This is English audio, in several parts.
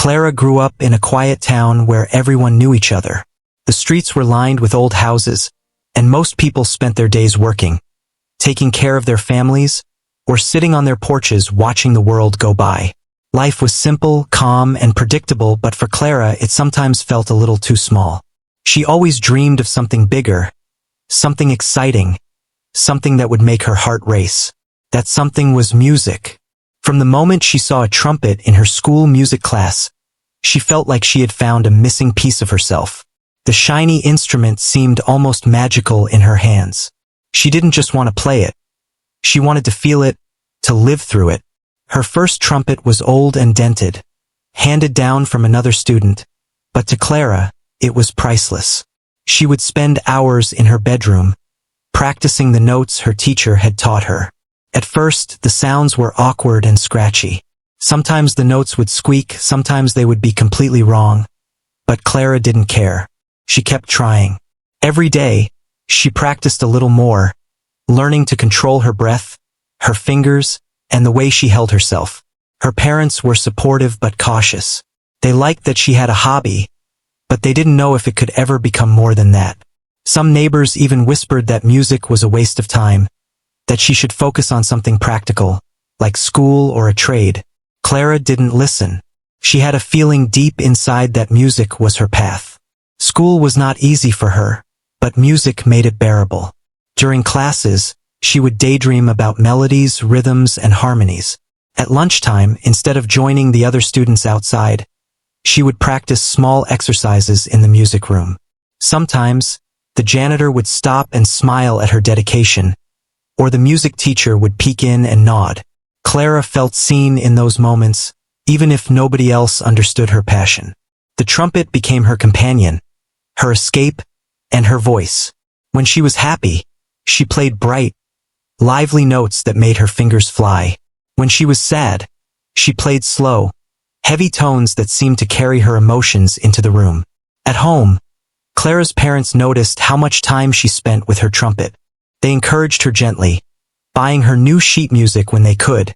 Clara grew up in a quiet town where everyone knew each other. The streets were lined with old houses, and most people spent their days working, taking care of their families, or sitting on their porches watching the world go by. Life was simple, calm, and predictable, but for Clara it sometimes felt a little too small. She always dreamed of something bigger, something exciting, something that would make her heart race. That something was music. From the moment she saw a trumpet in her school music class, she felt like she had found a missing piece of herself. The shiny instrument seemed almost magical in her hands. She didn't just want to play it. She wanted to feel it, to live through it. Her first trumpet was old and dented, handed down from another student, but to Clara, it was priceless. She would spend hours in her bedroom, practicing the notes her teacher had taught her. At first, the sounds were awkward and scratchy. Sometimes the notes would squeak, sometimes they would be completely wrong. But Clara didn't care. She kept trying. Every day, she practiced a little more, learning to control her breath, her fingers, and the way she held herself. Her parents were supportive but cautious. They liked that she had a hobby, but they didn't know if it could ever become more than that. Some neighbors even whispered that music was a waste of time, that she should focus on something practical, like school or a trade. Clara didn't listen. She had a feeling deep inside that music was her path. School was not easy for her, but music made it bearable. During classes, she would daydream about melodies, rhythms, and harmonies. At lunchtime, instead of joining the other students outside, she would practice small exercises in the music room. Sometimes, the janitor would stop and smile at her dedication, or the music teacher would peek in and nod. Clara felt seen in those moments, even if nobody else understood her passion. The trumpet became her companion, her escape, and her voice. When she was happy, she played bright, lively notes that made her fingers fly. When she was sad, she played slow, heavy tones that seemed to carry her emotions into the room. At home, Clara's parents noticed how much time she spent with her trumpet. They encouraged her gently, buying her new sheet music when they could,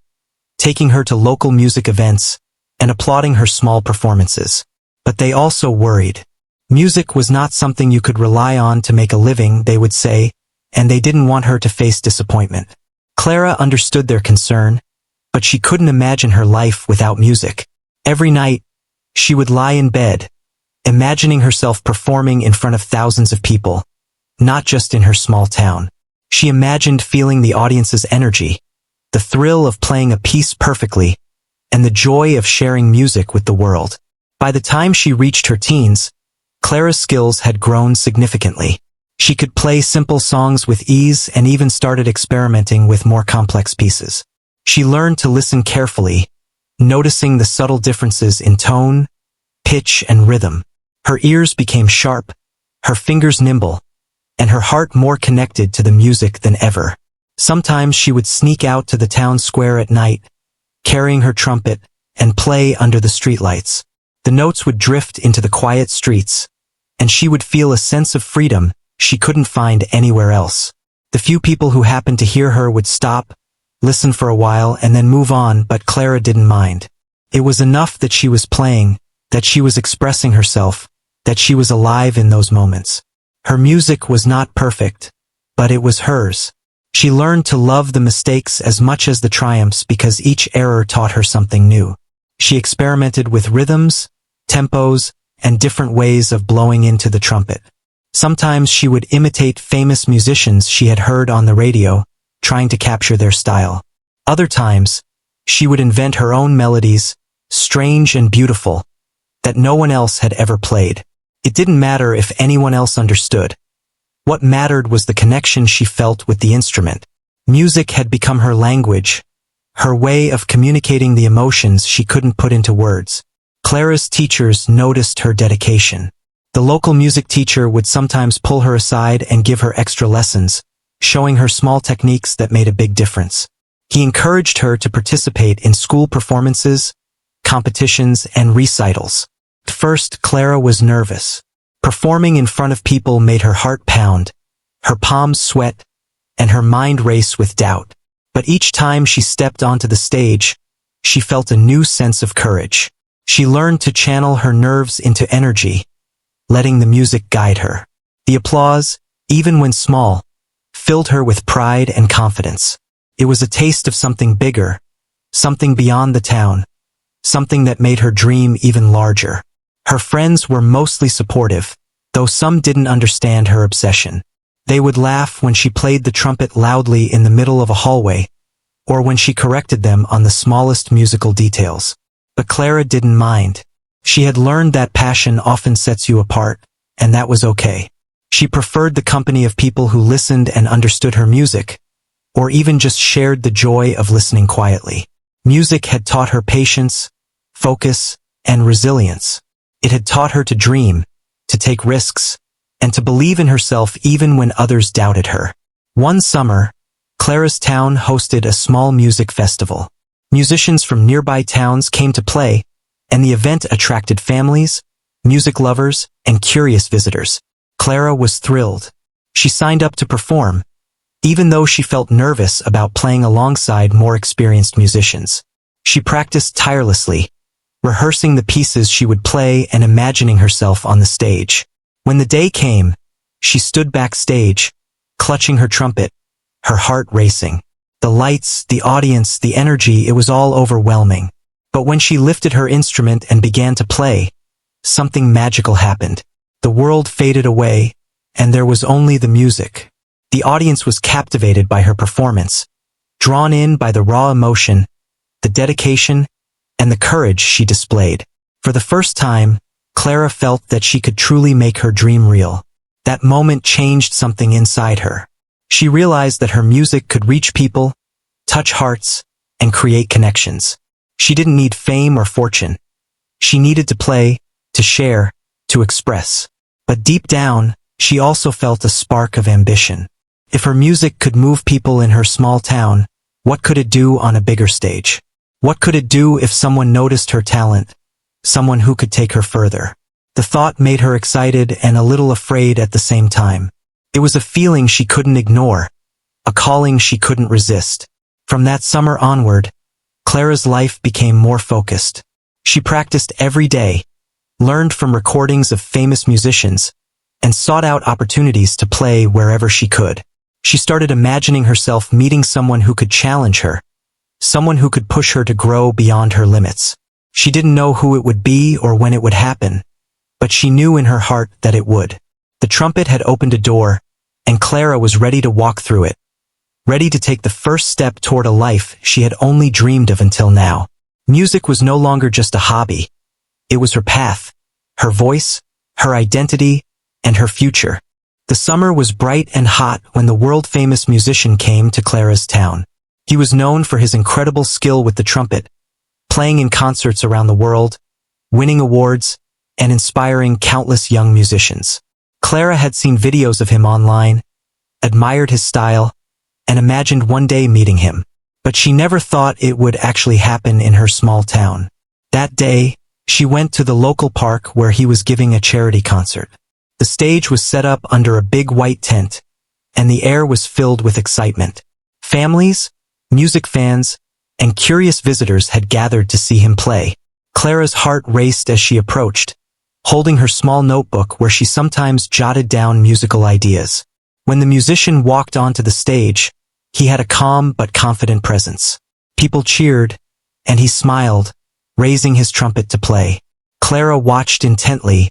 taking her to local music events, and applauding her small performances. But they also worried. Music was not something you could rely on to make a living, they would say, and they didn't want her to face disappointment. Clara understood their concern, but she couldn't imagine her life without music. Every night, she would lie in bed, imagining herself performing in front of thousands of people, not just in her small town. She imagined feeling the audience's energy, the thrill of playing a piece perfectly, and the joy of sharing music with the world. By the time she reached her teens, Clara's skills had grown significantly. She could play simple songs with ease and even started experimenting with more complex pieces. She learned to listen carefully, noticing the subtle differences in tone, pitch, and rhythm. Her ears became sharp, her fingers nimble, and her heart more connected to the music than ever. Sometimes she would sneak out to the town square at night, carrying her trumpet, and play under the streetlights. The notes would drift into the quiet streets, and she would feel a sense of freedom she couldn't find anywhere else. The few people who happened to hear her would stop, listen for a while, and then move on, but Clara didn't mind. It was enough that she was playing, that she was expressing herself, that she was alive in those moments. Her music was not perfect, but it was hers. She learned to love the mistakes as much as the triumphs because each error taught her something new. She experimented with rhythms, tempos, and different ways of blowing into the trumpet. Sometimes she would imitate famous musicians she had heard on the radio, trying to capture their style. Other times, she would invent her own melodies, strange and beautiful, that no one else had ever played. It didn't matter if anyone else understood. What mattered was the connection she felt with the instrument. Music had become her language, her way of communicating the emotions she couldn't put into words. Clara's teachers noticed her dedication. The local music teacher would sometimes pull her aside and give her extra lessons, showing her small techniques that made a big difference. He encouraged her to participate in school performances, competitions, and recitals. At first, Clara was nervous. Performing in front of people made her heart pound, her palms sweat, and her mind race with doubt. But each time she stepped onto the stage, she felt a new sense of courage. She learned to channel her nerves into energy, letting the music guide her. The applause, even when small, filled her with pride and confidence. It was a taste of something bigger, something beyond the town, something that made her dream even larger. Her friends were mostly supportive, though some didn't understand her obsession. They would laugh when she played the trumpet loudly in the middle of a hallway, or when she corrected them on the smallest musical details. But Clara didn't mind. She had learned that passion often sets you apart, and that was okay. She preferred the company of people who listened and understood her music, or even just shared the joy of listening quietly. Music had taught her patience, focus, and resilience. It had taught her to dream, to take risks, and to believe in herself even when others doubted her. One summer, Clara's town hosted a small music festival. Musicians from nearby towns came to play, and the event attracted families, music lovers, and curious visitors. Clara was thrilled. She signed up to perform, even though she felt nervous about playing alongside more experienced musicians. She practiced tirelessly, rehearsing the pieces she would play and imagining herself on the stage. When the day came, she stood backstage, clutching her trumpet, her heart racing. The lights, the audience, the energy, it was all overwhelming. But when she lifted her instrument and began to play, something magical happened. The world faded away, and there was only the music. The audience was captivated by her performance, drawn in by the raw emotion, the dedication, and the courage she displayed. For the first time, Clara felt that she could truly make her dream real. That moment changed something inside her. She realized that her music could reach people, touch hearts, and create connections. She didn't need fame or fortune. She needed to play, to share, to express. But deep down, she also felt a spark of ambition. If her music could move people in her small town, what could it do on a bigger stage? What could it do if someone noticed her talent, someone who could take her further? The thought made her excited and a little afraid at the same time. It was a feeling she couldn't ignore, a calling she couldn't resist. From that summer onward, Clara's life became more focused. She practiced every day, learned from recordings of famous musicians, and sought out opportunities to play wherever she could. She started imagining herself meeting someone who could challenge her, someone who could push her to grow beyond her limits. She didn't know who it would be or when it would happen, but she knew in her heart that it would. The trumpet had opened a door, and Clara was ready to walk through it, ready to take the first step toward a life she had only dreamed of until now. Music was no longer just a hobby. It was her path, her voice, her identity, and her future. The summer was bright and hot when the world-famous musician came to Clara's town. He was known for his incredible skill with the trumpet, playing in concerts around the world, winning awards, and inspiring countless young musicians. Clara had seen videos of him online, admired his style, and imagined one day meeting him. But she never thought it would actually happen in her small town. That day, she went to the local park where he was giving a charity concert. The stage was set up under a big white tent, and the air was filled with excitement. Families, music fans, and curious visitors had gathered to see him play. Clara's heart raced as she approached, holding her small notebook where she sometimes jotted down musical ideas. When the musician walked onto the stage, he had a calm but confident presence. People cheered, and he smiled, raising his trumpet to play. Clara watched intently,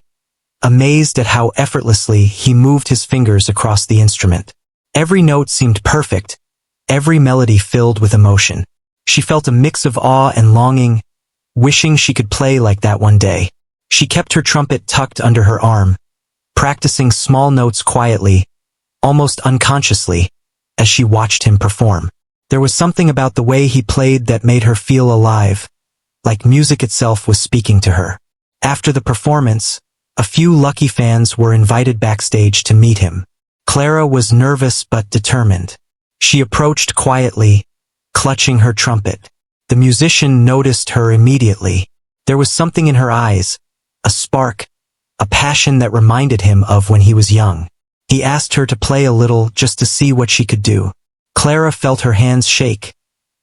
amazed at how effortlessly he moved his fingers across the instrument. Every note seemed perfect, every melody filled with emotion. She felt a mix of awe and longing, wishing she could play like that one day. She kept her trumpet tucked under her arm, practicing small notes quietly, almost unconsciously, as she watched him perform. There was something about the way he played that made her feel alive, like music itself was speaking to her. After the performance, a few lucky fans were invited backstage to meet him. Clara was nervous but determined. She approached quietly, clutching her trumpet. The musician noticed her immediately. There was something in her eyes, a spark, a passion that reminded him of when he was young. He asked her to play a little just to see what she could do. Clara felt her hands shake,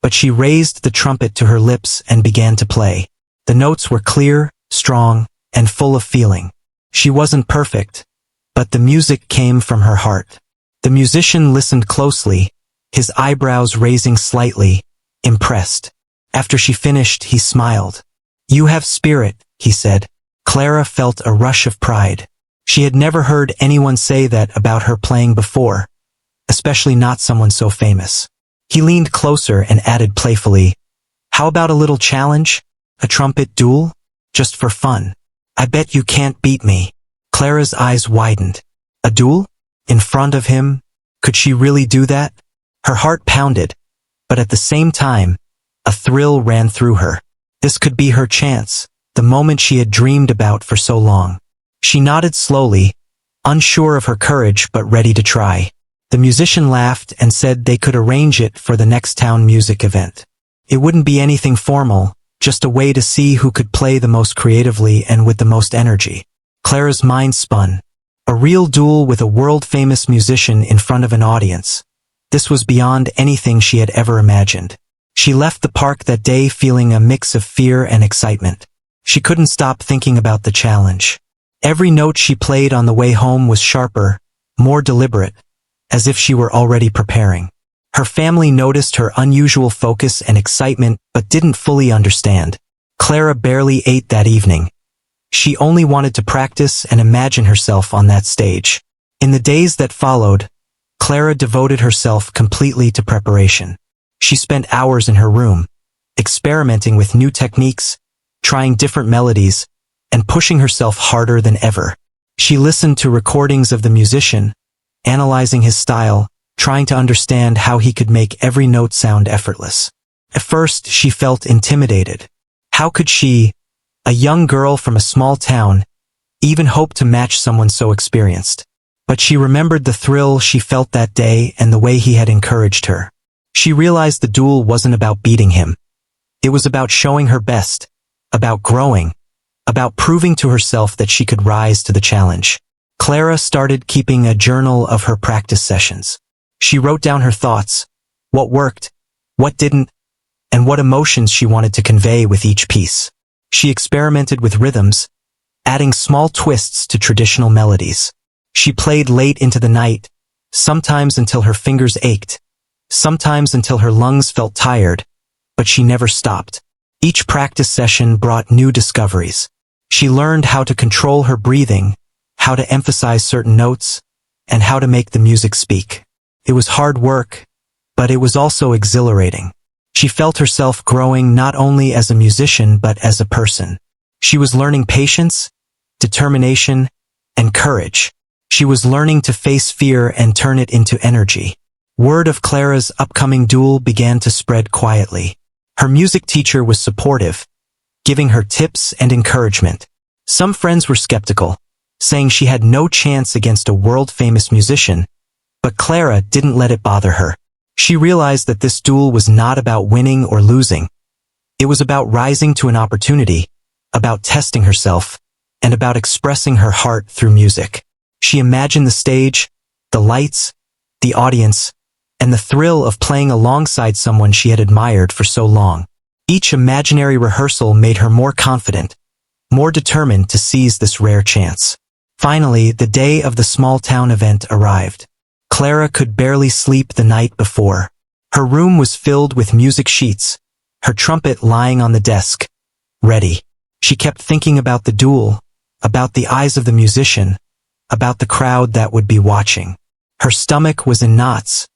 but she raised the trumpet to her lips and began to play. The notes were clear, strong, and full of feeling. She wasn't perfect, but the music came from her heart. The musician listened closely, his eyebrows raising slightly, impressed. After she finished, he smiled. "You have spirit," he said. Clara felt a rush of pride. She had never heard anyone say that about her playing before, especially not someone so famous. He leaned closer and added playfully, "How about a little challenge? A trumpet duel? Just for fun. I bet you can't beat me." Clara's eyes widened. A duel? In front of him? Could she really do that? Her heart pounded, but at the same time, a thrill ran through her. This could be her chance, the moment she had dreamed about for so long. She nodded slowly, unsure of her courage but ready to try. The musician laughed and said they could arrange it for the next town music event. It wouldn't be anything formal, just a way to see who could play the most creatively and with the most energy. Clara's mind spun. A real duel with a world-famous musician in front of an audience. This was beyond anything she had ever imagined. She left the park that day feeling a mix of fear and excitement. She couldn't stop thinking about the challenge. Every note she played on the way home was sharper, more deliberate, as if she were already preparing. Her family noticed her unusual focus and excitement but didn't fully understand. Clara barely ate that evening. She only wanted to practice and imagine herself on that stage. In the days that followed, Clara devoted herself completely to preparation. She spent hours in her room, experimenting with new techniques, trying different melodies, and pushing herself harder than ever. She listened to recordings of the musician, analyzing his style, trying to understand how he could make every note sound effortless. At first, she felt intimidated. How could she, a young girl from a small town, even hope to match someone so experienced? But she remembered the thrill she felt that day and the way he had encouraged her. She realized the duel wasn't about beating him. It was about showing her best, about growing, about proving to herself that she could rise to the challenge. Clara started keeping a journal of her practice sessions. She wrote down her thoughts, what worked, what didn't, and what emotions she wanted to convey with each piece. She experimented with rhythms, adding small twists to traditional melodies. She played late into the night, sometimes until her fingers ached, sometimes until her lungs felt tired, but she never stopped. Each practice session brought new discoveries. She learned how to control her breathing, how to emphasize certain notes, and how to make the music speak. It was hard work, but it was also exhilarating. She felt herself growing not only as a musician but as a person. She was learning patience, determination, and courage. She was learning to face fear and turn it into energy. Word of Clara's upcoming duel began to spread quietly. Her music teacher was supportive, giving her tips and encouragement. Some friends were skeptical, saying she had no chance against a world-famous musician, but Clara didn't let it bother her. She realized that this duel was not about winning or losing. It was about rising to an opportunity, about testing herself, and about expressing her heart through music. She imagined the stage, the lights, the audience, and the thrill of playing alongside someone she had admired for so long. Each imaginary rehearsal made her more confident, more determined to seize this rare chance. Finally, the day of the small-town event arrived. Clara could barely sleep the night before. Her room was filled with music sheets, her trumpet lying on the desk, ready. She kept thinking about the duel, about the eyes of the musician, about the crowd that would be watching. Her stomach was in knots,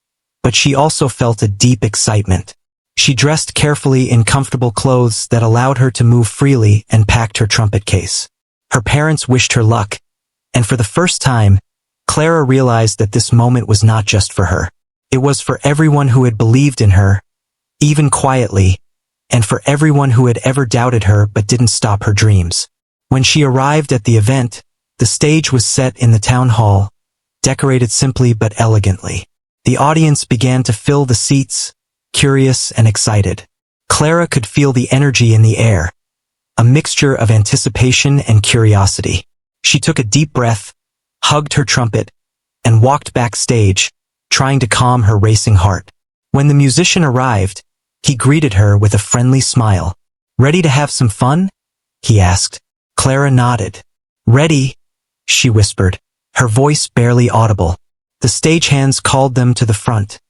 but she also felt a deep excitement. She dressed carefully in comfortable clothes that allowed her to move freely and packed her trumpet case. Her parents wished her luck, and for the first time, Clara realized that this moment was not just for her. It was for everyone who had believed in her, even quietly, and for everyone who had ever doubted her but didn't stop her dreams. When she arrived at the event, the stage was set in the town hall, decorated simply but elegantly. The audience began to fill the seats, curious and excited. Clara could feel the energy in the air, a mixture of anticipation and curiosity. She took a deep breath, hugged her trumpet, and walked backstage, trying to calm her racing heart. When the musician arrived, he greeted her with a friendly smile. "Ready to have some fun?" he asked. Clara nodded. Ready, she whispered, her voice barely audible. The stagehands called them to the front,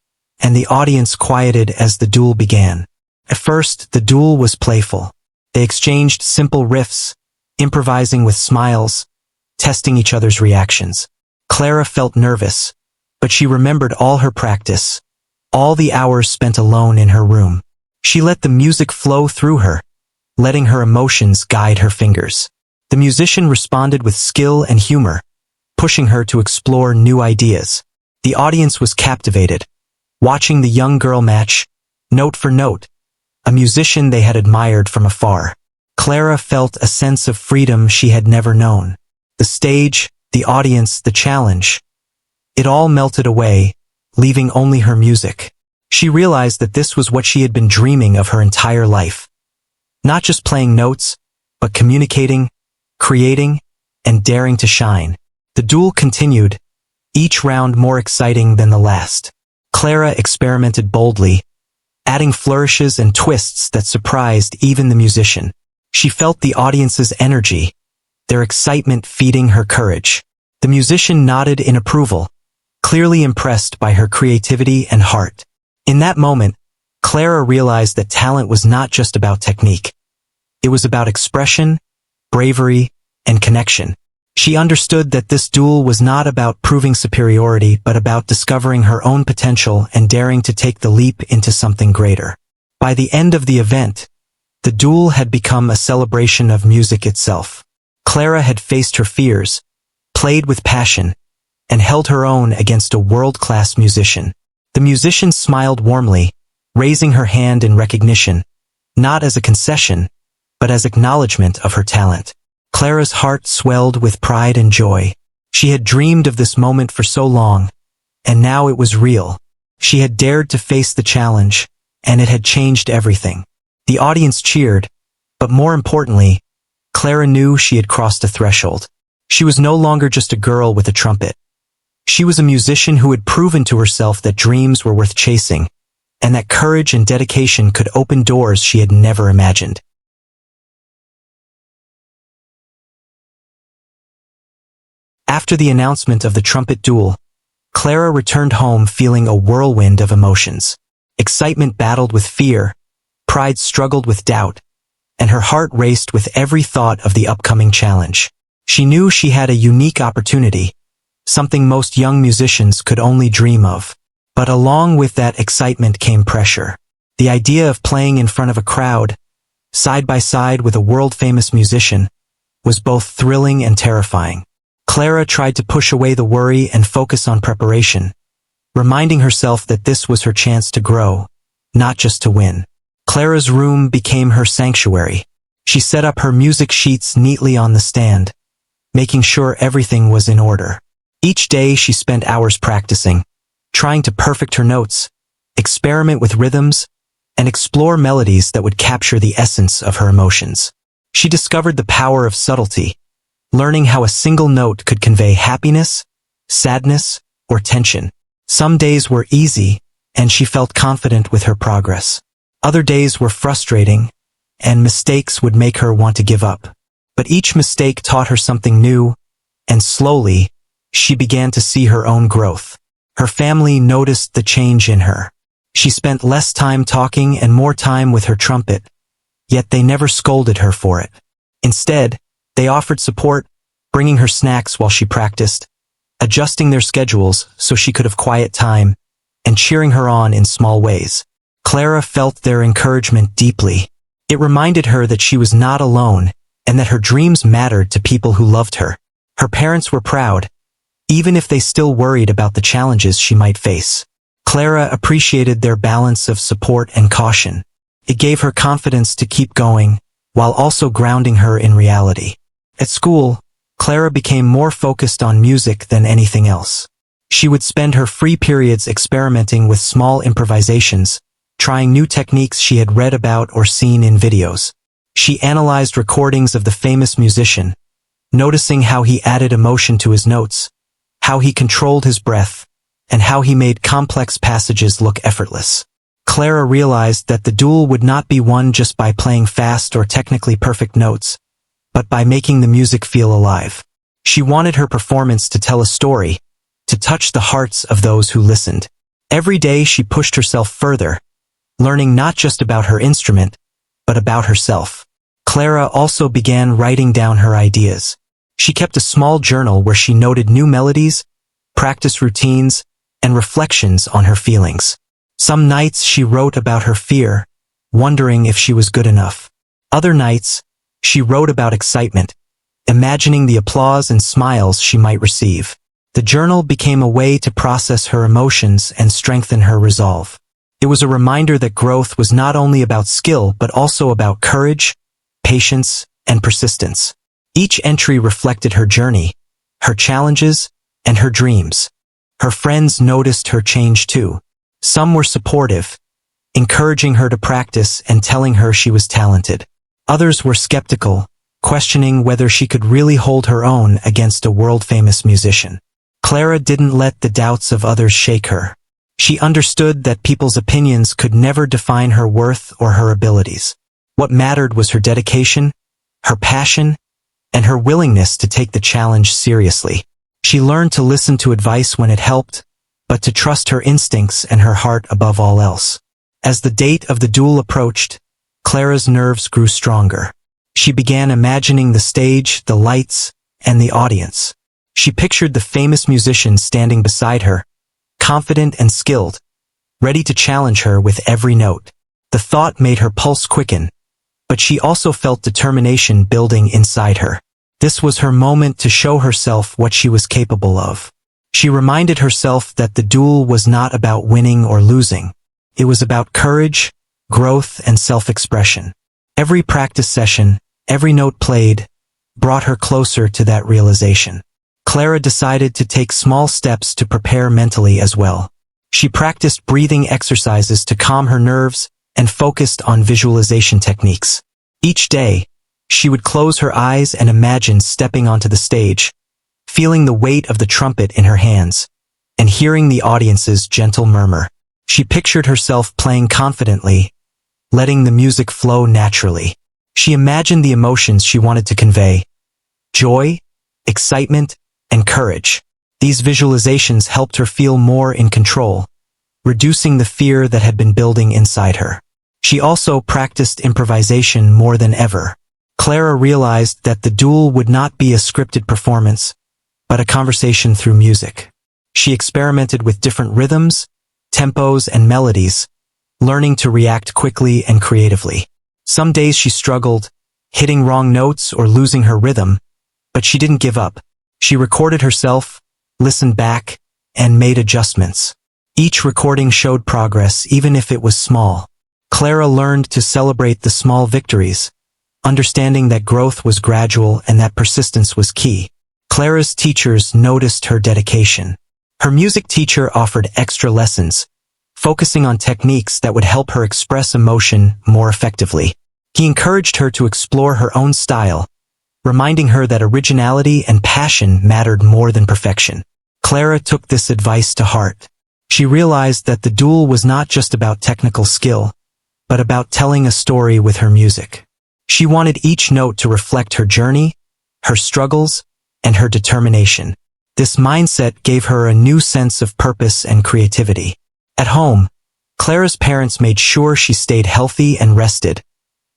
and the audience quieted as the duel began. At first, the duel was playful. They exchanged simple riffs, improvising with smiles, testing each other's reactions. Clara felt nervous, but she remembered all her practice, all the hours spent alone in her room. She let the music flow through her, letting her emotions guide her fingers. The musician responded with skill and humor, pushing her to explore new ideas. The audience was captivated, watching the young girl match, note for note, a musician they had admired from afar. Clara felt a sense of freedom she had never known. The stage, the audience, the challenge. It all melted away, leaving only her music. She realized that this was what she had been dreaming of her entire life. Not just playing notes, but communicating, creating, and daring to shine. The duel continued, each round more exciting than the last. Clara experimented boldly, adding flourishes and twists that surprised even the musician. She felt the audience's energy, their excitement feeding her courage. The musician nodded in approval, clearly impressed by her creativity and heart. In that moment, Clara realized that talent was not just about technique. It was about expression, bravery, and connection. She understood that this duel was not about proving superiority but about discovering her own potential and daring to take the leap into something greater. By the end of the event, the duel had become a celebration of music itself. Clara had faced her fears, played with passion, and held her own against a world-class musician. The musician smiled warmly, raising her hand in recognition, not as a concession, but as acknowledgement of her talent. Clara's heart swelled with pride and joy. She had dreamed of this moment for so long, and now it was real. She had dared to face the challenge, and it had changed everything. The audience cheered, but more importantly, Clara knew she had crossed a threshold. She was no longer just a girl with a trumpet. She was a musician who had proven to herself that dreams were worth chasing, and that courage and dedication could open doors she had never imagined. After the announcement of the trumpet duel, Clara returned home feeling a whirlwind of emotions. Excitement battled with fear, pride struggled with doubt, and her heart raced with every thought of the upcoming challenge. She knew she had a unique opportunity, something most young musicians could only dream of. But along with that excitement came pressure. The idea of playing in front of a crowd, side by side with a world-famous musician, was both thrilling and terrifying. Clara tried to push away the worry and focus on preparation, reminding herself that this was her chance to grow, not just to win. Clara's room became her sanctuary. She set up her music sheets neatly on the stand, making sure everything was in order. Each day she spent hours practicing, trying to perfect her notes, experiment with rhythms, and explore melodies that would capture the essence of her emotions. She discovered the power of subtlety, learning how a single note could convey happiness, sadness, or tension. Some days were easy, and she felt confident with her progress. Other days were frustrating, and mistakes would make her want to give up. But each mistake taught her something new, and slowly, she began to see her own growth. Her family noticed the change in her. She spent less time talking and more time with her trumpet, yet they never scolded her for it. Instead, they offered support, bringing her snacks while she practiced, adjusting their schedules so she could have quiet time, and cheering her on in small ways. Clara felt their encouragement deeply. It reminded her that she was not alone, and that her dreams mattered to people who loved her. Her parents were proud, even if they still worried about the challenges she might face. Clara appreciated their balance of support and caution. It gave her confidence to keep going, while also grounding her in reality. At school, Clara became more focused on music than anything else. She would spend her free periods experimenting with small improvisations, trying new techniques she had read about or seen in videos. She analyzed recordings of the famous musician, noticing how he added emotion to his notes, how he controlled his breath, and how he made complex passages look effortless. Clara realized that the duel would not be won just by playing fast or technically perfect notes, but by making the music feel alive. She wanted her performance to tell a story, to touch the hearts of those who listened. Every day she pushed herself further, learning not just about her instrument, but about herself. Clara also began writing down her ideas. She kept a small journal where she noted new melodies, practice routines, and reflections on her feelings. Some nights she wrote about her fear, wondering if she was good enough. Other nights, she wrote about excitement, imagining the applause and smiles she might receive. The journal became a way to process her emotions and strengthen her resolve. It was a reminder that growth was not only about skill but also about courage, patience, and persistence. Each entry reflected her journey, her challenges, and her dreams. Her friends noticed her change too. Some were supportive, encouraging her to practice and telling her she was talented. Others were skeptical, questioning whether she could really hold her own against a world-famous musician. Clara didn't let the doubts of others shake her. She understood that people's opinions could never define her worth or her abilities. What mattered was her dedication, her passion, and her willingness to take the challenge seriously. She learned to listen to advice when it helped, but to trust her instincts and her heart above all else. As the date of the duel approached, Clara's nerves grew stronger. She began imagining the stage, the lights, and the audience. She pictured the famous musician standing beside her, confident and skilled, ready to challenge her with every note. The thought made her pulse quicken, but she also felt determination building inside her. This was her moment to show herself what she was capable of. She reminded herself that the duel was not about winning or losing. It was about courage, growth, and self-expression. Every practice session, every note played, brought her closer to that realization. Clara decided to take small steps to prepare mentally as well. She practiced breathing exercises to calm her nerves and focused on visualization techniques. Each day, she would close her eyes and imagine stepping onto the stage, feeling the weight of the trumpet in her hands, and hearing the audience's gentle murmur. She pictured herself playing confidently, letting the music flow naturally. She imagined the emotions she wanted to convey: joy, excitement, and courage. These visualizations helped her feel more in control, reducing the fear that had been building inside her. She also practiced improvisation more than ever. Clara realized that the duel would not be a scripted performance, but a conversation through music. She experimented with different rhythms, tempos, and melodies, learning to react quickly and creatively. Some days she struggled, hitting wrong notes or losing her rhythm, but she didn't give up. She recorded herself, listened back, and made adjustments. Each recording showed progress, even if it was small. Clara learned to celebrate the small victories, understanding that growth was gradual and that persistence was key. Clara's teachers noticed her dedication. Her music teacher offered extra lessons, focusing on techniques that would help her express emotion more effectively. He encouraged her to explore her own style, reminding her that originality and passion mattered more than perfection. Clara took this advice to heart. She realized that the duel was not just about technical skill, but about telling a story with her music. She wanted each note to reflect her journey, her struggles, and her determination. This mindset gave her a new sense of purpose and creativity. At home, Clara's parents made sure she stayed healthy and rested,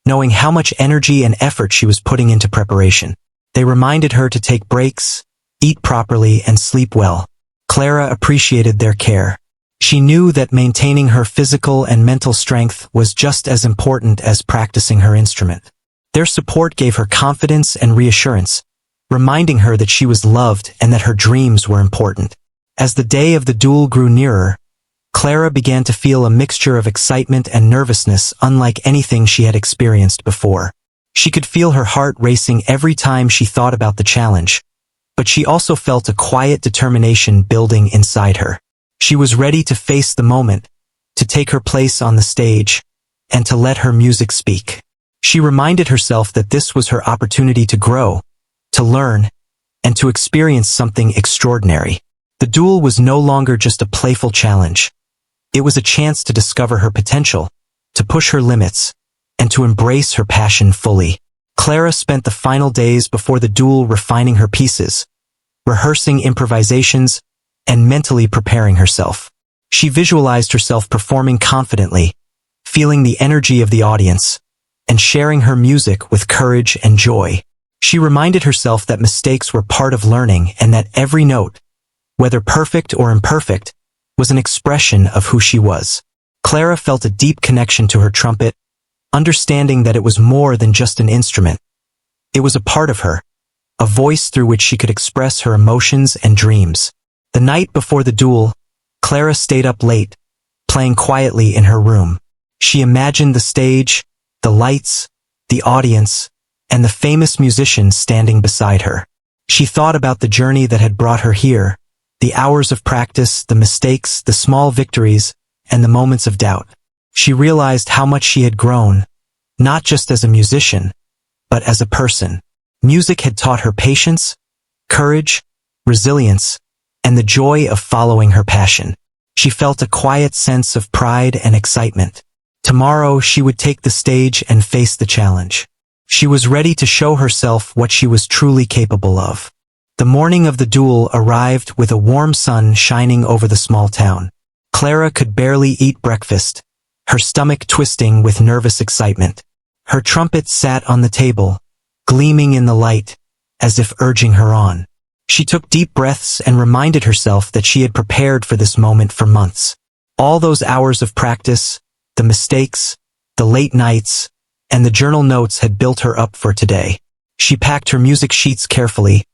knowing how much energy and effort she was putting into preparation. They reminded her to take breaks, eat properly, and sleep well. Clara appreciated their care. She knew that maintaining her physical and mental strength was just as important as practicing her instrument. Their support gave her confidence and reassurance, reminding her that she was loved and that her dreams were important. As the day of the duel grew nearer, Clara began to feel a mixture of excitement and nervousness unlike anything she had experienced before. She could feel her heart racing every time she thought about the challenge, but she also felt a quiet determination building inside her. She was ready to face the moment, to take her place on the stage, and to let her music speak. She reminded herself that this was her opportunity to grow, to learn, and to experience something extraordinary. The duel was no longer just a playful challenge. It was a chance to discover her potential, to push her limits, and to embrace her passion fully. Clara spent the final days before the duel refining her pieces, rehearsing improvisations, and mentally preparing herself. She visualized herself performing confidently, feeling the energy of the audience, and sharing her music with courage and joy. She reminded herself that mistakes were part of learning and that every note, whether perfect or imperfect, was an expression of who she was. Clara felt a deep connection to her trumpet, understanding that it was more than just an instrument. It was a part of her, a voice through which she could express her emotions and dreams. The night before the duel, Clara stayed up late, playing quietly in her room. She imagined the stage, the lights, the audience, and the famous musicians standing beside her. She thought about the journey that had brought her here, the hours of practice, the mistakes, the small victories, and the moments of doubt. She realized how much she had grown, not just as a musician, but as a person. Music had taught her patience, courage, resilience, and the joy of following her passion. She felt a quiet sense of pride and excitement. Tomorrow she would take the stage and face the challenge. She was ready to show herself what she was truly capable of. The morning of the duel arrived with a warm sun shining over the small town. Clara could barely eat breakfast, her stomach twisting with nervous excitement. Her trumpet sat on the table, gleaming in the light, as if urging her on. She took deep breaths and reminded herself that she had prepared for this moment for months. All those hours of practice, the mistakes, the late nights, and the journal notes had built her up for today. She packed her music sheets carefully,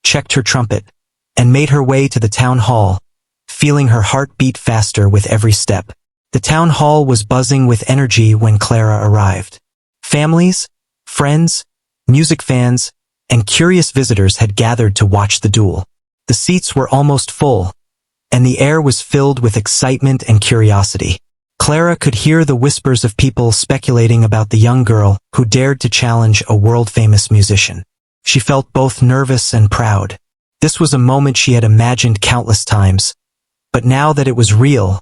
checked her trumpet, and made her way to the town hall, feeling her heart beat faster with every step. The town hall was buzzing with energy when Clara arrived. Families, friends, music fans, and curious visitors had gathered to watch the duel. The seats were almost full, and the air was filled with excitement and curiosity. Clara could hear the whispers of people speculating about the young girl who dared to challenge a world-famous musician. She felt both nervous and proud. This was a moment she had imagined countless times, but now that it was real,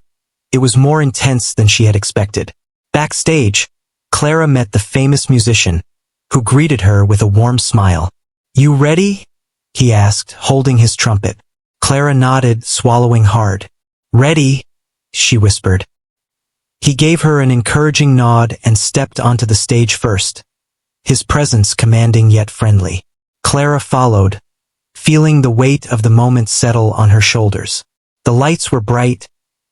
it was more intense than she had expected. Backstage, Clara met the famous musician, who greeted her with a warm smile. "You ready?" he asked, holding his trumpet. Clara nodded, swallowing hard. "Ready," she whispered. He gave her an encouraging nod and stepped onto the stage first, his presence commanding yet friendly. Clara followed, feeling the weight of the moment settle on her shoulders. The lights were bright,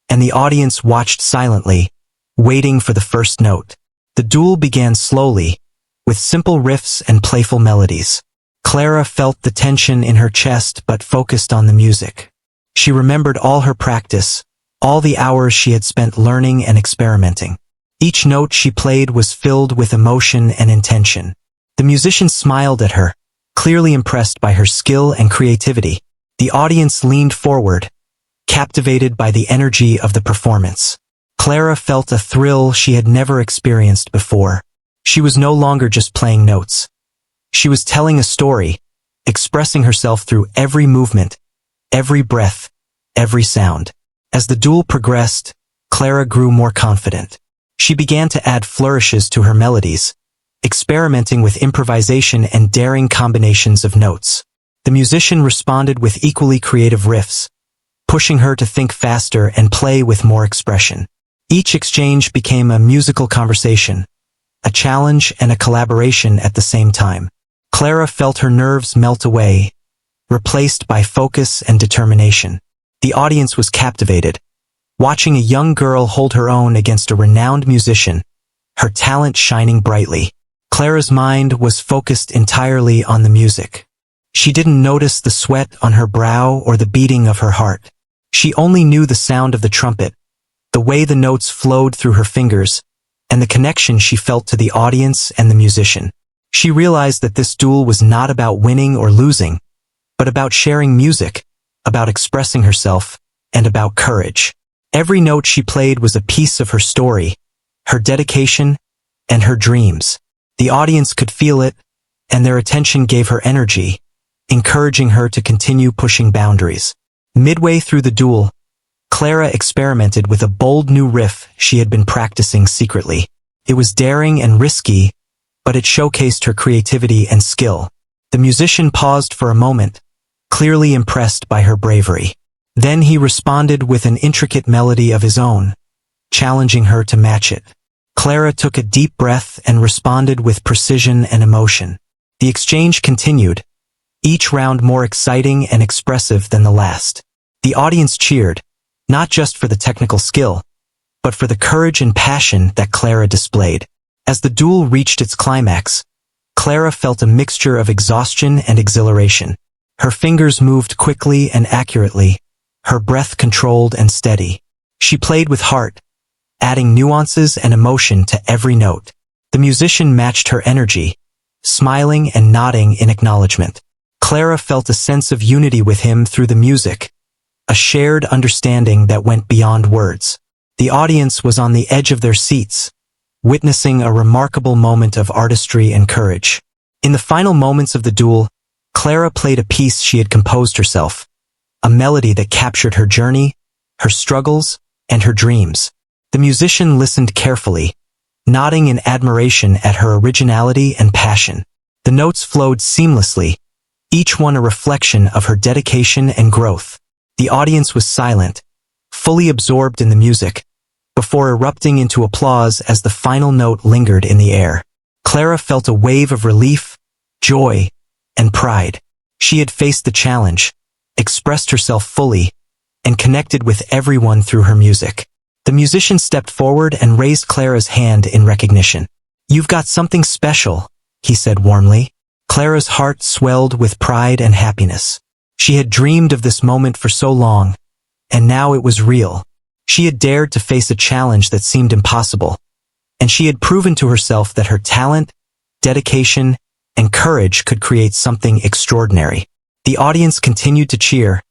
and the audience watched silently, waiting for the first note. The duel began slowly, with simple riffs and playful melodies. Clara felt the tension in her chest but focused on the music. She remembered all her practice, all the hours she had spent learning and experimenting. Each note she played was filled with emotion and intention. The musician smiled at her, clearly impressed by her skill and creativity. The audience leaned forward, captivated by the energy of the performance. Clara felt a thrill she had never experienced before. She was no longer just playing notes. She was telling a story, expressing herself through every movement, every breath, every sound. As the duel progressed, Clara grew more confident. She began to add flourishes to her melodies, experimenting with improvisation and daring combinations of notes. The musician responded with equally creative riffs, pushing her to think faster and play with more expression. Each exchange became a musical conversation, a challenge and a collaboration at the same time. Clara felt her nerves melt away, replaced by focus and determination. The audience was captivated, watching a young girl hold her own against a renowned musician, her talent shining brightly. Clara's mind was focused entirely on the music. She didn't notice the sweat on her brow or the beating of her heart. She only knew the sound of the trumpet, the way the notes flowed through her fingers, and the connection she felt to the audience and the musician. She realized that this duel was not about winning or losing, but about sharing music, about expressing herself, and about courage. Every note she played was a piece of her story, her dedication, and her dreams. The audience could feel it, and their attention gave her energy, encouraging her to continue pushing boundaries. Midway through the duel, Clara experimented with a bold new riff she had been practicing secretly. It was daring and risky, but it showcased her creativity and skill. The musician paused for a moment, clearly impressed by her bravery. Then he responded with an intricate melody of his own, challenging her to match it. Clara took a deep breath and responded with precision and emotion. The exchange continued, each round more exciting and expressive than the last. The audience cheered, not just for the technical skill, but for the courage and passion that Clara displayed. As the duel reached its climax, Clara felt a mixture of exhaustion and exhilaration. Her fingers moved quickly and accurately, her breath controlled and steady. She played with heart, adding nuances and emotion to every note. The musician matched her energy, smiling and nodding in acknowledgement. Clara felt a sense of unity with him through the music, a shared understanding that went beyond words. The audience was on the edge of their seats, witnessing a remarkable moment of artistry and courage. In the final moments of the duel, Clara played a piece she had composed herself, a melody that captured her journey, her struggles, and her dreams. The musician listened carefully, nodding in admiration at her originality and passion. The notes flowed seamlessly, each one a reflection of her dedication and growth. The audience was silent, fully absorbed in the music, before erupting into applause as the final note lingered in the air. Clara felt a wave of relief, joy, and pride. She had faced the challenge, expressed herself fully, and connected with everyone through her music. The musician stepped forward and raised Clara's hand in recognition. "You've got something special," he said warmly. Clara's heart swelled with pride and happiness. She had dreamed of this moment for so long, and now it was real. She had dared to face a challenge that seemed impossible, and she had proven to herself that her talent, dedication, and courage could create something extraordinary. The audience continued to cheer,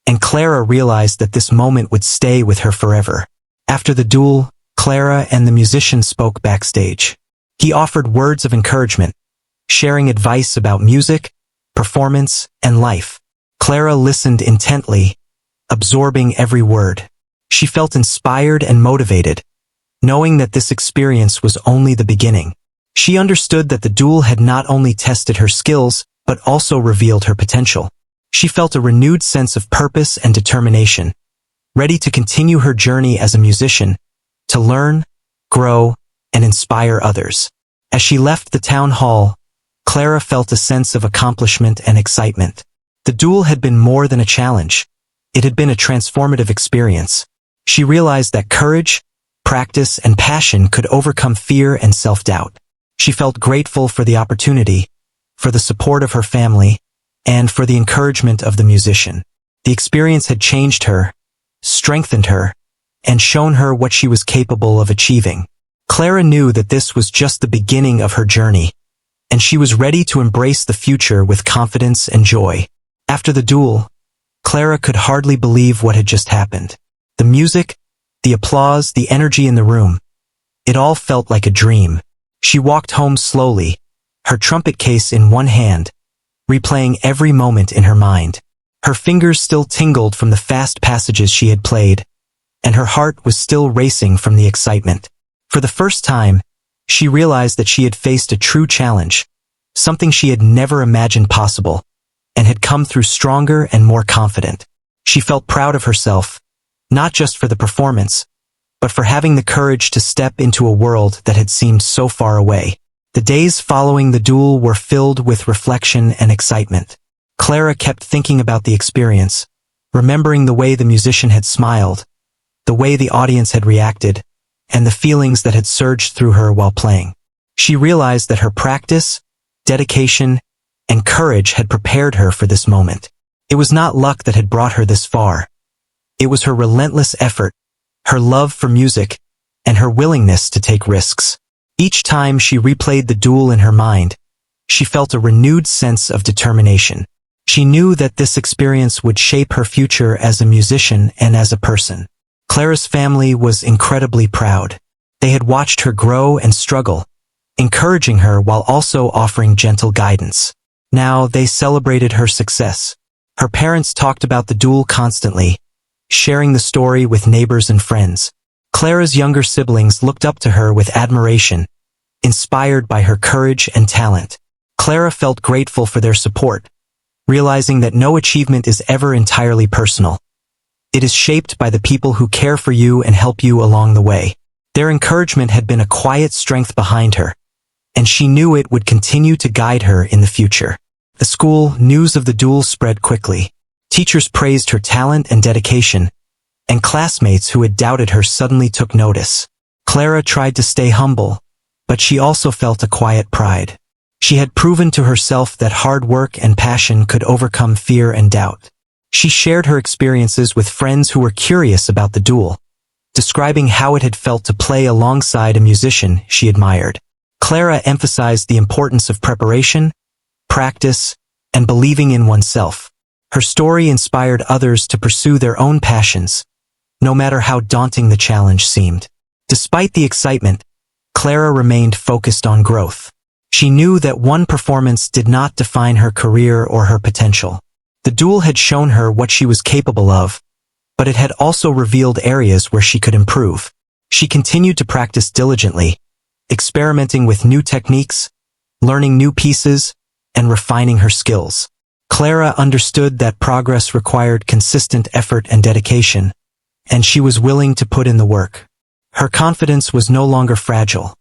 and Clara realized that this moment would stay with her forever. After the duel, Clara and the musician spoke backstage. He offered words of encouragement, sharing advice about music, performance, and life. Clara listened intently, absorbing every word. She felt inspired and motivated, knowing that this experience was only the beginning. She understood that the duel had not only tested her skills, but also revealed her potential. She felt a renewed sense of purpose and determination, ready to continue her journey as a musician, to learn, grow, and inspire others. As she left the town hall, Clara felt a sense of accomplishment and excitement. The duel had been more than a challenge. It had been a transformative experience. She realized that courage, practice, and passion could overcome fear and self-doubt. She felt grateful for the opportunity, for the support of her family, and for the encouragement of the musician. The experience had changed her, strengthened her, and shown her what she was capable of achieving. Clara knew that this was just the beginning of her journey, and she was ready to embrace the future with confidence and joy. After the duel, Clara could hardly believe what had just happened. The music, the applause, the energy in the room, it all felt like a dream. She walked home slowly, her trumpet case in one hand, replaying every moment in her mind. Her fingers still tingled from the fast passages she had played, and her heart was still racing from the excitement. For the first time, she realized that she had faced a true challenge, something she had never imagined possible, and had come through stronger and more confident. She felt proud of herself, not just for the performance, but for having the courage to step into a world that had seemed so far away. The days following the duel were filled with reflection and excitement. Clara kept thinking about the experience, remembering the way the musician had smiled, the way the audience had reacted, and the feelings that had surged through her while playing. She realized that her practice, dedication, and courage had prepared her for this moment. It was not luck that had brought her this far. It was her relentless effort, her love for music, and her willingness to take risks. Each time she replayed the duel in her mind, she felt a renewed sense of determination. She knew that this experience would shape her future as a musician and as a person. Clara's family was incredibly proud. They had watched her grow and struggle, encouraging her while also offering gentle guidance. Now they celebrated her success. Her parents talked about the duel constantly, sharing the story with neighbors and friends. Clara's younger siblings looked up to her with admiration, inspired by her courage and talent. Clara felt grateful for their support, realizing that no achievement is ever entirely personal. It is shaped by the people who care for you and help you along the way. Their encouragement had been a quiet strength behind her, and she knew it would continue to guide her in the future. At school, news of the duel spread quickly. Teachers praised her talent and dedication, and classmates who had doubted her suddenly took notice. Clara tried to stay humble, but she also felt a quiet pride. She had proven to herself that hard work and passion could overcome fear and doubt. She shared her experiences with friends who were curious about the duel, describing how it had felt to play alongside a musician she admired. Clara emphasized the importance of preparation, practice, and believing in oneself. Her story inspired others to pursue their own passions, no matter how daunting the challenge seemed. Despite the excitement, Clara remained focused on growth. She knew that one performance did not define her career or her potential. The duel had shown her what she was capable of, but it had also revealed areas where she could improve. She continued to practice diligently, experimenting with new techniques, learning new pieces, and refining her skills. Clara understood that progress required consistent effort and dedication, and she was willing to put in the work. Her confidence was no longer fragile.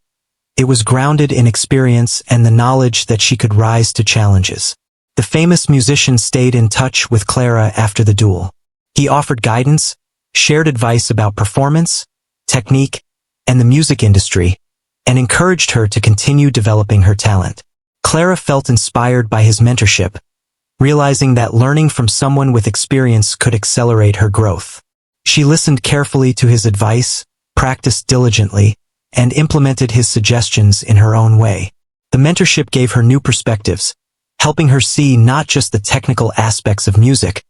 It was grounded in experience and the knowledge that she could rise to challenges. The famous musician stayed in touch with Clara after the duel. He offered guidance, shared advice about performance, technique, and the music industry, and encouraged her to continue developing her talent. Clara felt inspired by his mentorship, realizing that learning from someone with experience could accelerate her growth. She listened carefully to his advice, practiced diligently, and implemented his suggestions in her own way. The mentorship gave her new perspectives, helping her see not just the technical aspects of music,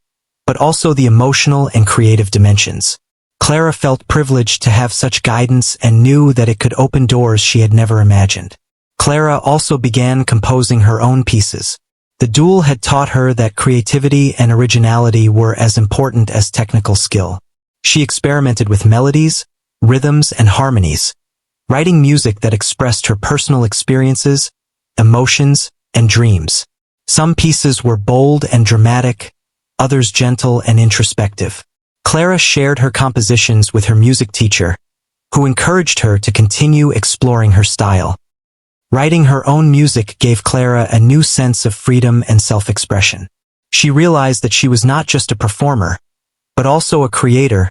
but also the emotional and creative dimensions. Clara felt privileged to have such guidance and knew that it could open doors she had never imagined. Clara also began composing her own pieces. The duel had taught her that creativity and originality were as important as technical skill. She experimented with melodies, rhythms, and harmonies, writing music that expressed her personal experiences, emotions, and dreams. Some pieces were bold and dramatic, others gentle and introspective. Clara shared her compositions with her music teacher, who encouraged her to continue exploring her style. Writing her own music gave Clara a new sense of freedom and self-expression. She realized that she was not just a performer, but also a creator,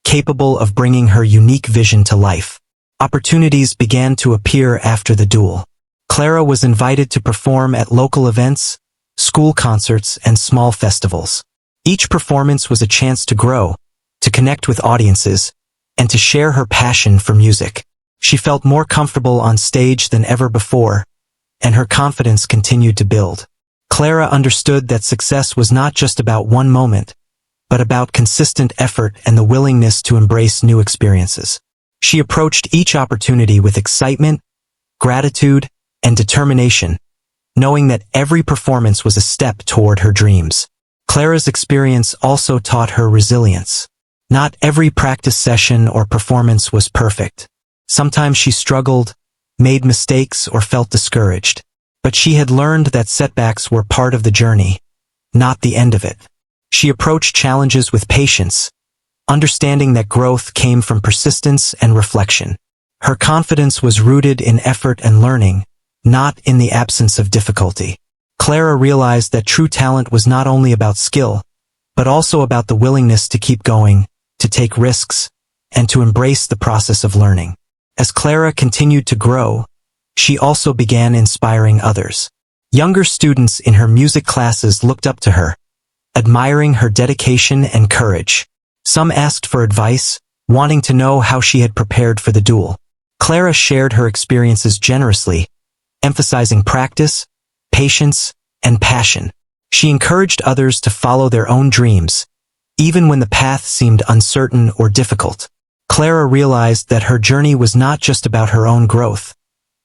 capable of bringing her unique vision to life. Opportunities began to appear after the duel. Clara was invited to perform at local events, school concerts, and small festivals. Each performance was a chance to grow, to connect with audiences, and to share her passion for music. She felt more comfortable on stage than ever before, and her confidence continued to build. Clara understood that success was not just about one moment, but about consistent effort and the willingness to embrace new experiences. She approached each opportunity with excitement, gratitude, and determination, knowing that every performance was a step toward her dreams. Clara's experience also taught her resilience. Not every practice session or performance was perfect. Sometimes she struggled, made mistakes, or felt discouraged. But she had learned that setbacks were part of the journey, not the end of it. She approached challenges with patience, understanding that growth came from persistence and reflection. Her confidence was rooted in effort and learning, not in the absence of difficulty. Clara realized that true talent was not only about skill, but also about the willingness to keep going, to take risks, and to embrace the process of learning. As Clara continued to grow, she also began inspiring others. Younger students in her music classes looked up to her, admiring her dedication and courage. Some asked for advice, wanting to know how she had prepared for the duel. Clara shared her experiences generously, emphasizing practice, patience, and passion. She encouraged others to follow their own dreams, even when the path seemed uncertain or difficult. Clara realized that her journey was not just about her own growth,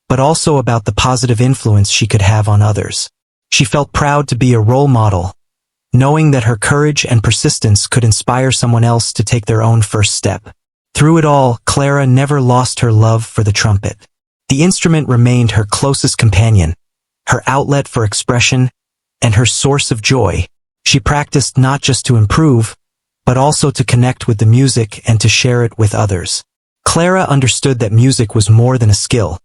but also about the positive influence she could have on others. She felt proud to be a role model, knowing that her courage and persistence could inspire someone else to take their own first step. Through it all, Clara never lost her love for the trumpet. The instrument remained her closest companion, her outlet for expression, and her source of joy. She practiced not just to improve, but also to connect with the music and to share it with others. Clara understood that music was more than a skill.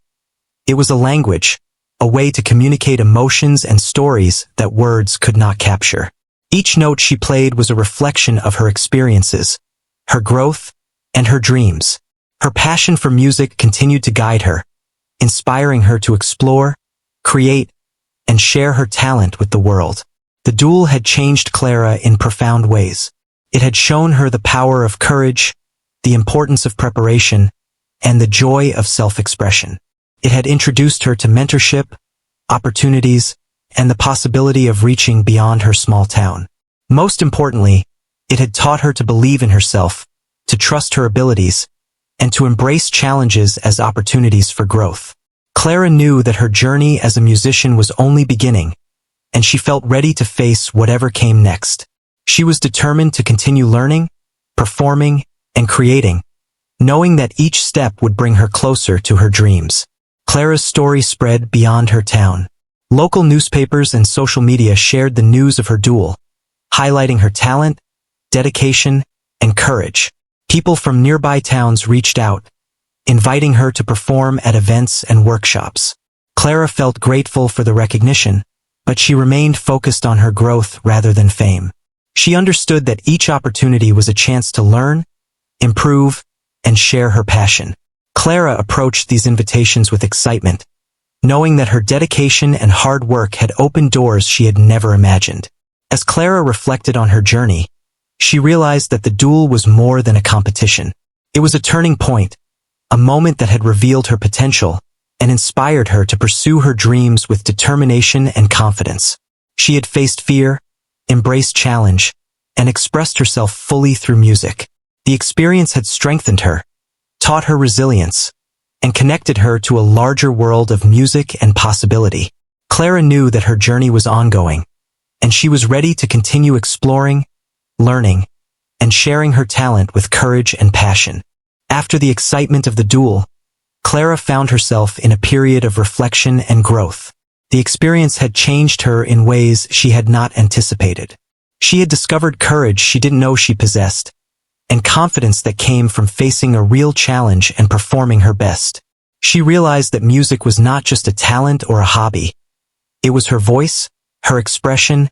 It was a language, a way to communicate emotions and stories that words could not capture. Each note she played was a reflection of her experiences, her growth, and her dreams. Her passion for music continued to guide her, inspiring her to explore, create, and share her talent with the world. The duel had changed Clara in profound ways. It had shown her the power of courage, the importance of preparation, and the joy of self-expression. It had introduced her to mentorship, opportunities, and the possibility of reaching beyond her small town. Most importantly, it had taught her to believe in herself, to trust her abilities, and to embrace challenges as opportunities for growth. Clara knew that her journey as a musician was only beginning, and she felt ready to face whatever came next. She was determined to continue learning, performing, and creating, knowing that each step would bring her closer to her dreams. Clara's story spread beyond her town. Local newspapers and social media shared the news of her duel, highlighting her talent, dedication, and courage. People from nearby towns reached out, inviting her to perform at events and workshops. Clara felt grateful for the recognition, but she remained focused on her growth rather than fame. She understood that each opportunity was a chance to learn, improve, and share her passion. Clara approached these invitations with excitement, knowing that her dedication and hard work had opened doors she had never imagined. As Clara reflected on her journey, she realized that the duel was more than a competition. It was a turning point, a moment that had revealed her potential and inspired her to pursue her dreams with determination and confidence. She had faced fear, embraced challenge, and expressed herself fully through music. The experience had strengthened her, taught her resilience, and connected her to a larger world of music and possibility. Clara knew that her journey was ongoing, and she was ready to continue exploring, learning, and sharing her talent with courage and passion. After the excitement of the duel, Clara found herself in a period of reflection and growth. The experience had changed her in ways she had not anticipated. She had discovered courage she didn't know she possessed, and confidence that came from facing a real challenge and performing her best. She realized that music was not just a talent or a hobby. It was her voice, her expression,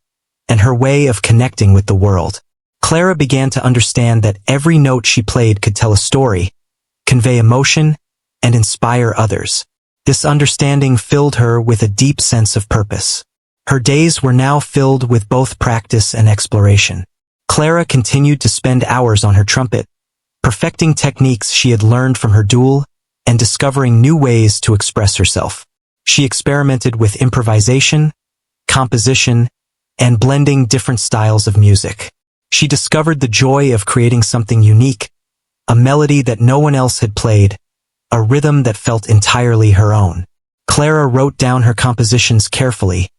and her way of connecting with the world. Clara began to understand that every note she played could tell a story, convey emotion, and inspire others. This understanding filled her with a deep sense of purpose. Her days were now filled with both practice and exploration. Clara continued to spend hours on her trumpet, perfecting techniques she had learned from her duel and discovering new ways to express herself. She experimented with improvisation, composition, and blending different styles of music. She discovered the joy of creating something unique, a melody that no one else had played, a rhythm that felt entirely her own. Clara wrote down her compositions carefully,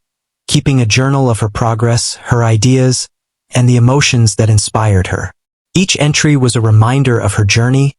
keeping a journal of her progress, her ideas, and the emotions that inspired her. Each entry was a reminder of her journey,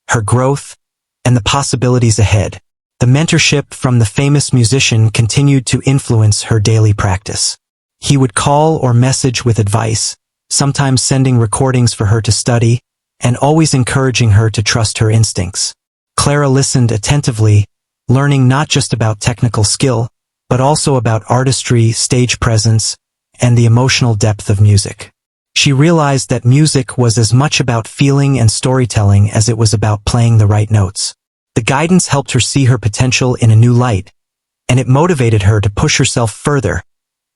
her growth, and the possibilities ahead. The mentorship from the famous musician continued to influence her daily practice. He would call or message with advice, sometimes sending recordings for her to study, and always encouraging her to trust her instincts. Clara listened attentively, learning not just about technical skill, but also about artistry, stage presence, and the emotional depth of music. She realized that music was as much about feeling and storytelling as it was about playing the right notes. The guidance helped her see her potential in a new light, and it motivated her to push herself further,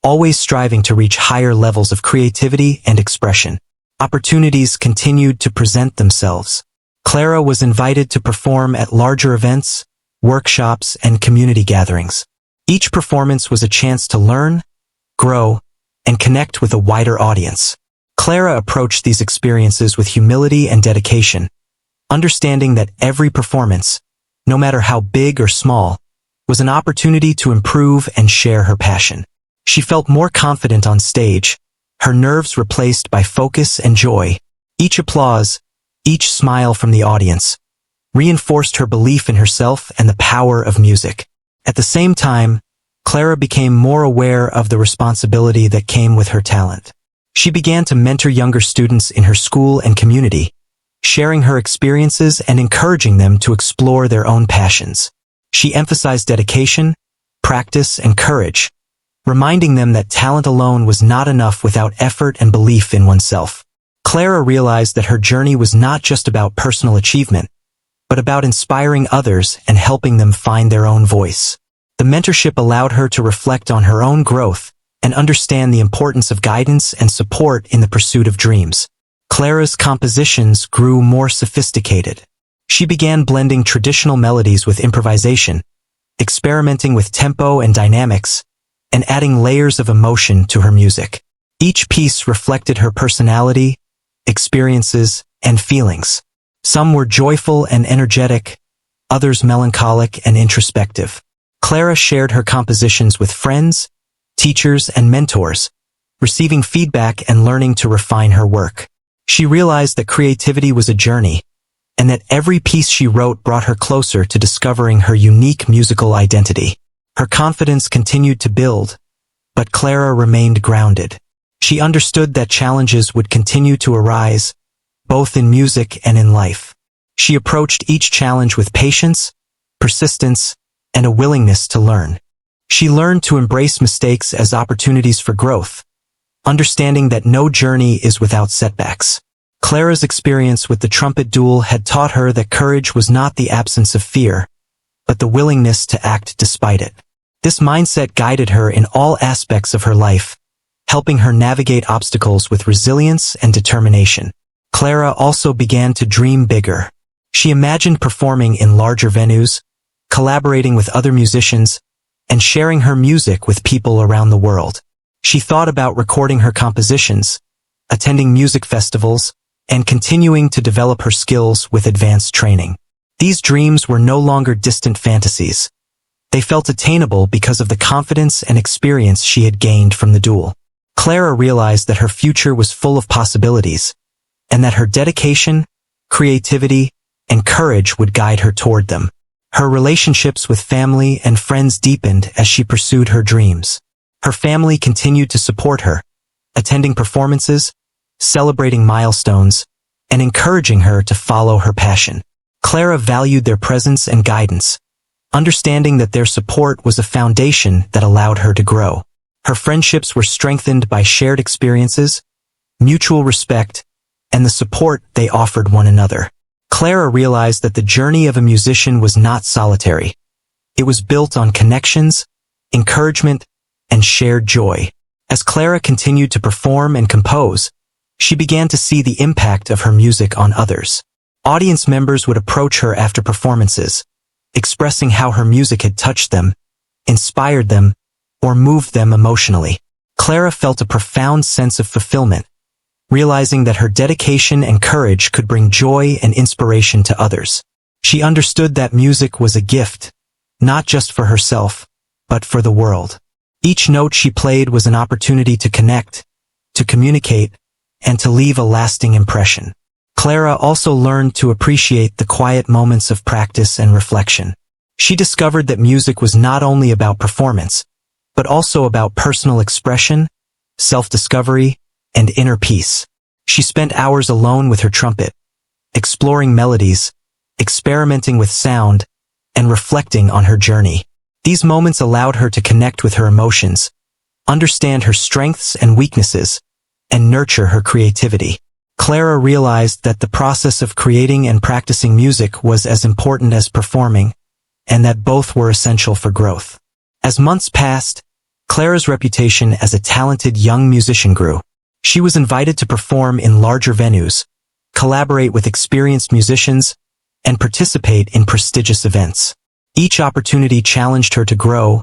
always striving to reach higher levels of creativity and expression. Opportunities continued to present themselves. Clara was invited to perform at larger events, workshops, and community gatherings. Each performance was a chance to learn, grow, and connect with a wider audience. Clara approached these experiences with humility and dedication, understanding that every performance, no matter how big or small, was an opportunity to improve and share her passion. She felt more confident on stage, her nerves replaced by focus and joy. Each applause, each smile from the audience, reinforced her belief in herself and the power of music. At the same time, Clara became more aware of the responsibility that came with her talent. She began to mentor younger students in her school and community, sharing her experiences and encouraging them to explore their own passions. She emphasized dedication, practice, and courage, reminding them that talent alone was not enough without effort and belief in oneself. Clara realized that her journey was not just about personal achievement, but about inspiring others and helping them find their own voice. The mentorship allowed her to reflect on her own growth and understand the importance of guidance and support in the pursuit of dreams. Clara's compositions grew more sophisticated. She began blending traditional melodies with improvisation, experimenting with tempo and dynamics, and adding layers of emotion to her music. Each piece reflected her personality, experiences, and feelings. Some were joyful and energetic, others melancholic and introspective. Clara shared her compositions with friends, teachers, and mentors, receiving feedback and learning to refine her work. She realized that creativity was a journey, and that every piece she wrote brought her closer to discovering her unique musical identity. Her confidence continued to build, but Clara remained grounded. She understood that challenges would continue to arise, both in music and in life. She approached each challenge with patience, persistence, and a willingness to learn. She learned to embrace mistakes as opportunities for growth, understanding that no journey is without setbacks. Clara's experience with the Trumpet Duel had taught her that courage was not the absence of fear, but the willingness to act despite it. This mindset guided her in all aspects of her life, helping her navigate obstacles with resilience and determination. Clara also began to dream bigger. She imagined performing in larger venues, collaborating with other musicians, and sharing her music with people around the world. She thought about recording her compositions, attending music festivals, and continuing to develop her skills with advanced training. These dreams were no longer distant fantasies. They felt attainable because of the confidence and experience she had gained from the duel. Clara realized that her future was full of possibilities, and that her dedication, creativity, and courage would guide her toward them. Her relationships with family and friends deepened as she pursued her dreams. Her family continued to support her, attending performances, celebrating milestones, and encouraging her to follow her passion. Clara valued their presence and guidance, understanding that their support was a foundation that allowed her to grow. Her friendships were strengthened by shared experiences, mutual respect, and the support they offered one another. Clara realized that the journey of a musician was not solitary. It was built on connections, encouragement, and shared joy. As Clara continued to perform and compose, she began to see the impact of her music on others. Audience members would approach her after performances, expressing how her music had touched them, inspired them, or moved them emotionally. Clara felt a profound sense of fulfillment, realizing that her dedication and courage could bring joy and inspiration to others. She understood that music was a gift, not just for herself, but for the world. Each note she played was an opportunity to connect, to communicate, and to leave a lasting impression. Clara also learned to appreciate the quiet moments of practice and reflection. She discovered that music was not only about performance, but also about personal expression, self-discovery, and inner peace. She spent hours alone with her trumpet, exploring melodies, experimenting with sound, and reflecting on her journey. These moments allowed her to connect with her emotions, understand her strengths and weaknesses, and nurture her creativity. Clara realized that the process of creating and practicing music was as important as performing, and that both were essential for growth. As months passed, Clara's reputation as a talented young musician grew. She was invited to perform in larger venues, collaborate with experienced musicians, and participate in prestigious events. Each opportunity challenged her to grow,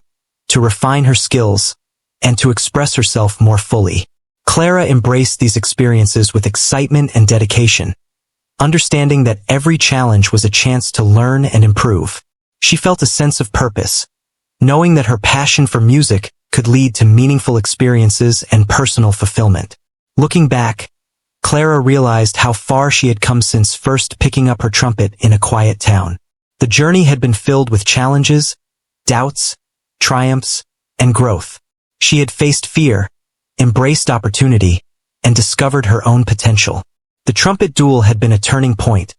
to refine her skills, and to express herself more fully. Clara embraced these experiences with excitement and dedication, understanding that every challenge was a chance to learn and improve. She felt a sense of purpose, knowing that her passion for music could lead to meaningful experiences and personal fulfillment. Looking back, Clara Clara realized how far she had come since first picking up her trumpet in a quiet town. The journey had been filled with challenges, doubts, triumphs, and growth. She had faced fear, embraced opportunity, and discovered her own potential. The trumpet duel had been a turning point,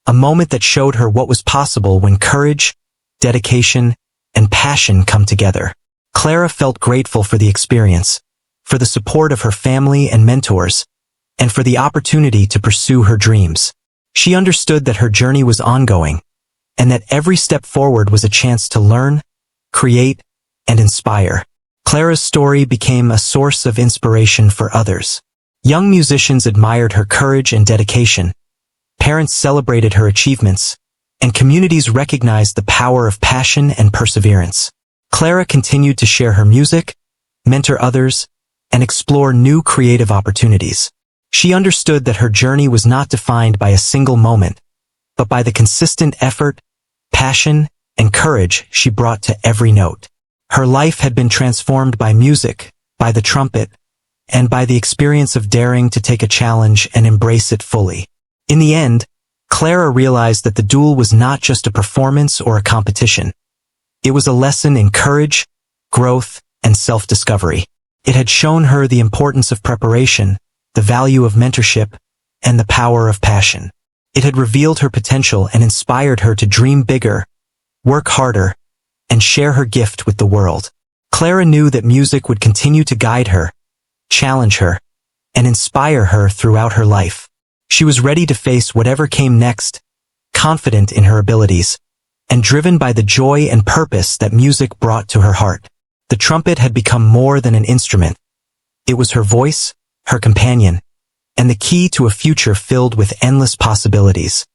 a moment that showed her what was possible when courage, dedication, and passion come together. Clara felt grateful for the experience, for the support of her family and mentors, and for the opportunity to pursue her dreams. She understood that her journey was ongoing, and that every step forward was a chance to learn, create, and inspire. Clara's story became a source of inspiration for others. Young musicians admired her courage and dedication, parents celebrated her achievements, and communities recognized the power of passion and perseverance. Clara continued to share her music, mentor others, and explore new creative opportunities. She understood that her journey was not defined by a single moment, but by the consistent effort, passion, and courage she brought to every note. Her life had been transformed by music, by the trumpet, and by the experience of daring to take a challenge and embrace it fully. In the end, Clara realized that the duel was not just a performance or a competition. It was a lesson in courage, growth, and self-discovery. It had shown her the importance of preparation, the value of mentorship, and the power of passion. It had revealed her potential and inspired her to dream bigger, work harder, and share her gift with the world. Clara knew that music would continue to guide her, challenge her, and inspire her throughout her life. She was ready to face whatever came next, confident in her abilities, and driven by the joy and purpose that music brought to her heart. The trumpet had become more than an instrument. It was her voice, her companion, and the key to a future filled with endless possibilities.